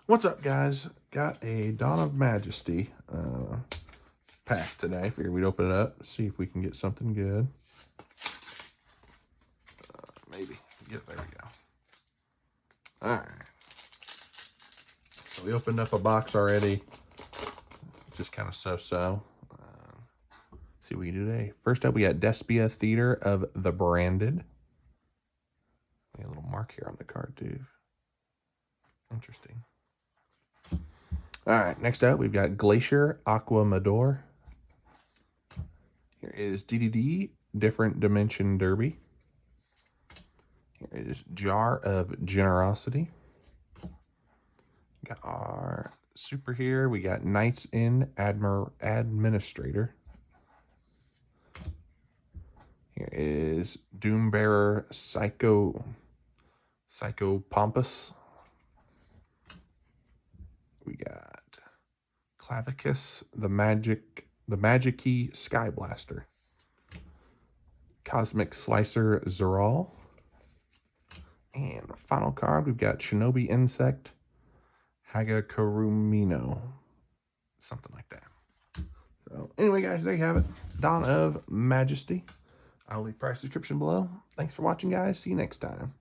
What's up, guys? Got a Dawn of Majesty pack today. Figured we'd open it up, see if we can get something good. Maybe. There we go. Alright. So we opened up a box already. Just kind of so-so. See what we can do today. First up, we got Despia Theater of the Branded. A little mark here on the card, too. Interesting. Alright, next up, we've got Glacier Aqua Mador. Here is DDD, Different Dimension Derby. Here is Jar of Generosity. Got our super here. We got Knights in Administrator. Here is Doombearer Psycho Pompous. We got Clavicus, the Magic-y Sky Blaster. Cosmic Slicer Zeral. And final card, we've got Shinobi Insect, Hagakurumino. Something like that. So anyway, guys, there you have it. Dawn of Majesty. I'll leave price description below. Thanks for watching, guys. See you next time.